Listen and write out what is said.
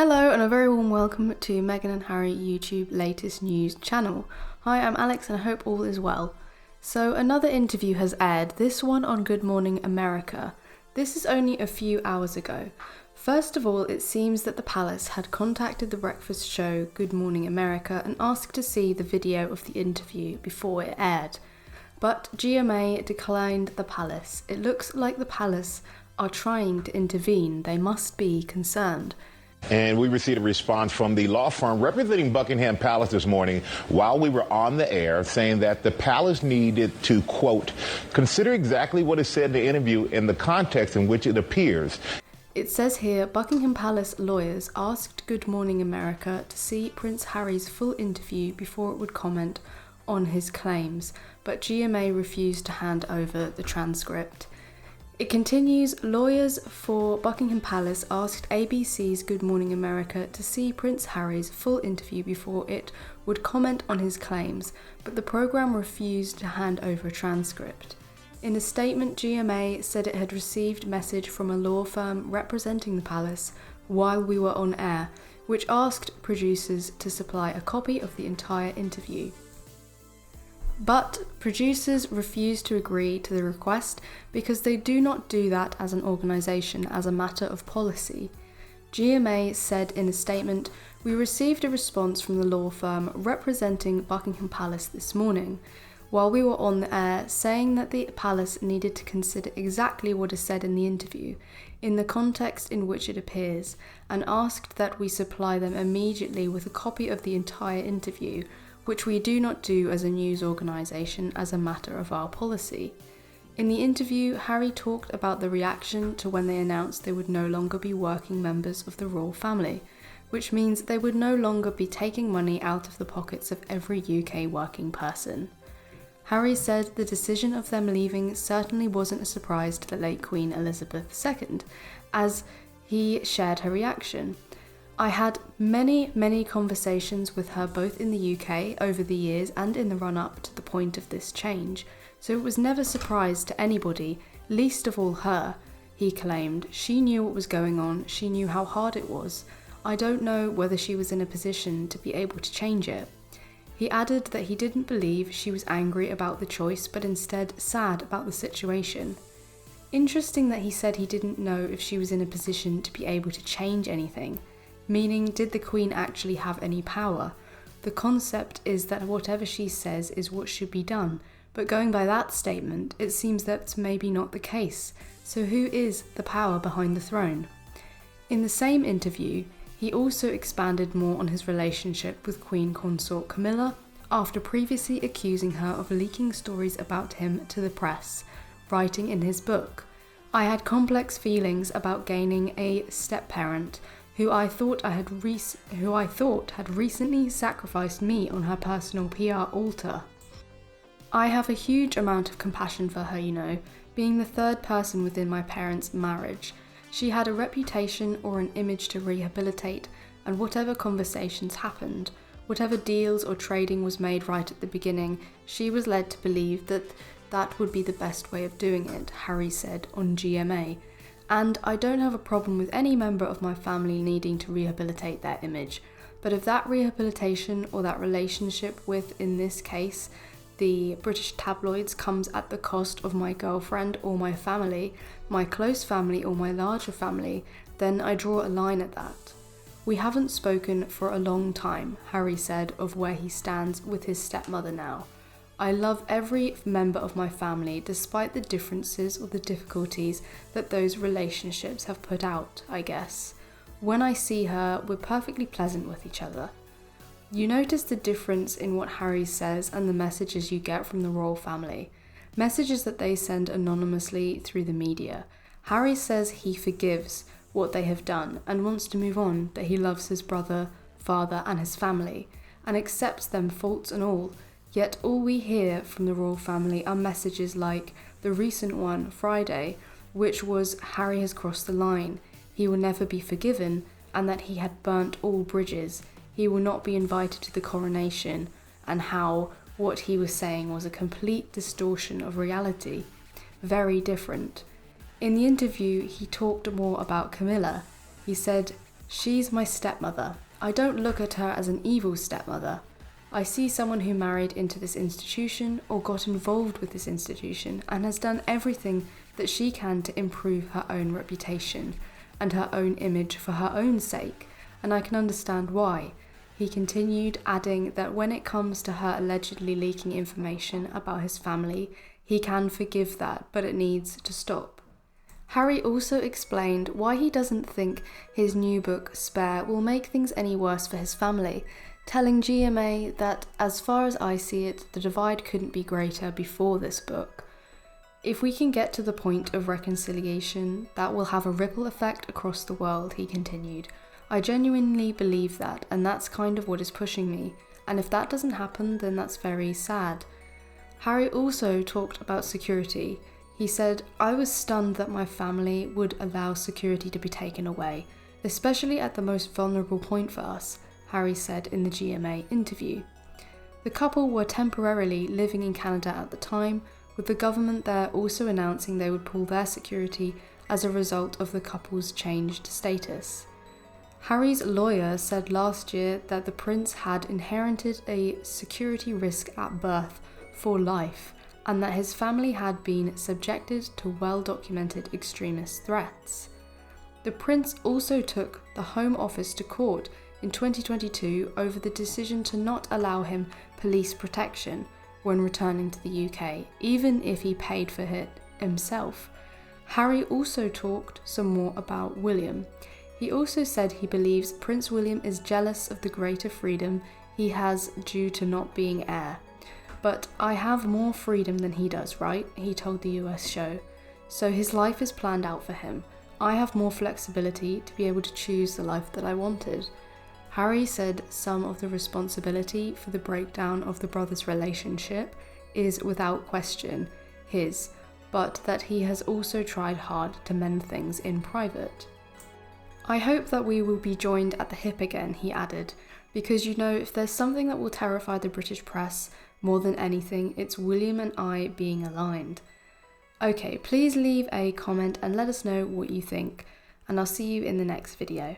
Hello and a very warm welcome to Meghan and Harry YouTube latest news channel. Hi, I'm Alex and I hope all is well. So another interview has aired, this one on Good Morning America. This is only a few hours ago. First of all, it seems that the palace had contacted the breakfast show Good Morning America and asked to see the video of the interview before it aired. But GMA declined the palace. It looks like the palace are trying to intervene. They must be concerned. And we received a response from the law firm representing Buckingham Palace this morning while we were on the air, saying that the palace needed to, quote, consider exactly what is said in the interview in the context in which it appears. It says here, Buckingham Palace lawyers asked Good Morning America to see Prince Harry's full interview before it would comment on his claims, but GMA refused to hand over the transcript. It continues, lawyers for Buckingham Palace asked ABC's Good Morning America to see Prince Harry's full interview before it would comment on his claims, but the programme refused to hand over a transcript. In a statement, GMA said it had received message from a law firm representing the palace while we were on air, which asked producers to supply a copy of the entire interview. But producers refused to agree to the request because they do not do that as an organisation as a matter of policy. GMA said in a statement, "We received a response from the law firm representing Buckingham Palace this morning, while we were on the air, saying that the palace needed to consider exactly what is said in the interview, in the context in which it appears, and asked that we supply them immediately with a copy of the entire interview, which we do not do as a news organisation as a matter of our policy." In the interview, Harry talked about the reaction to when they announced they would no longer be working members of the royal family, which means they would no longer be taking money out of the pockets of every UK working person. Harry said the decision of them leaving certainly wasn't a surprise to the late Queen Elizabeth II, as he shared her reaction. "I had many conversations with her both in the UK over the years and in the run-up to the point of this change, so it was never a surprise to anybody, least of all her," he claimed. "She knew what was going on, she knew how hard it was. I don't know whether she was in a position to be able to change it." He added that he didn't believe she was angry about the choice, but instead sad about the situation. Interesting that he said he didn't know if she was in a position to be able to change anything. Meaning, did the Queen actually have any power? The concept is that whatever she says is what should be done, but going by that statement, it seems that's maybe not the case. So who is the power behind the throne? In the same interview, he also expanded more on his relationship with Queen Consort Camilla after previously accusing her of leaking stories about him to the press, writing in his book, "I had complex feelings about gaining a step-parent who I thought had recently sacrificed me on her personal PR altar. I have a huge amount of compassion for her, being the third person within my parents' marriage. She had a reputation or an image to rehabilitate, and whatever conversations happened, whatever deals or trading was made right at the beginning, she was led to believe that that would be the best way of doing it," Harry said on GMA. "And I don't have a problem with any member of my family needing to rehabilitate their image. But if that rehabilitation or that relationship with, in this case, the British tabloids comes at the cost of my girlfriend or my family, my close family or my larger family, then I draw a line at that." "We haven't spoken for a long time," Harry said of where he stands with his stepmother now. "I love every member of my family despite the differences or the difficulties that those relationships have put out, I guess. When I see her, we're perfectly pleasant with each other." You notice the difference in what Harry says and the messages you get from the royal family. Messages that they send anonymously through the media. Harry says he forgives what they have done and wants to move on, that he loves his brother, father and his family, and accepts them faults and all. Yet all we hear from the royal family are messages like the recent one, Friday, which was Harry has crossed the line, he will never be forgiven, and that he had burnt all bridges, he will not be invited to the coronation, and how what he was saying was a complete distortion of reality. Very different. In the interview, he talked more about Camilla. He said She's my stepmother. I don't look at her as an evil stepmother. I see someone who married into this institution or got involved with this institution and has done everything that she can to improve her own reputation and her own image for her own sake, and I can understand why. He continued, adding that when it comes to her allegedly leaking information about his family, he can forgive that, but it needs to stop. Harry also explained why he doesn't think his new book, Spare, will make things any worse for his family, telling GMA that, as far as I see it, the divide couldn't be greater before this book. If we can get to the point of reconciliation, that will have a ripple effect across the world, he continued. I genuinely believe that, and that's kind of what is pushing me, and if that doesn't happen, then that's very sad. Harry also talked about security. He said, I was stunned that my family would allow security to be taken away, especially at the most vulnerable point for us, Harry said in the GMA interview. The couple were temporarily living in Canada at the time, with the government there also announcing they would pull their security as a result of the couple's changed status. Harry's lawyer said last year that the prince had inherited a security risk at birth for life, and that his family had been subjected to well-documented extremist threats. The prince also took the Home Office to court in 2022 over the decision to not allow him police protection when returning to the UK, even if he paid for it himself. Harry also talked some more about William. He also said he believes Prince William is jealous of the greater freedom he has due to not being heir. But I have more freedom than he does, right? He told the US show. So his life is planned out for him. I have more flexibility to be able to choose the life that I wanted. Harry said some of the responsibility for the breakdown of the brothers' relationship is without question his, but that he has also tried hard to mend things in private. I hope that we will be joined at the hip again, he added, because if there's something that will terrify the British press more than anything, it's William and I being aligned. Okay, please leave a comment and let us know what you think, and I'll see you in the next video.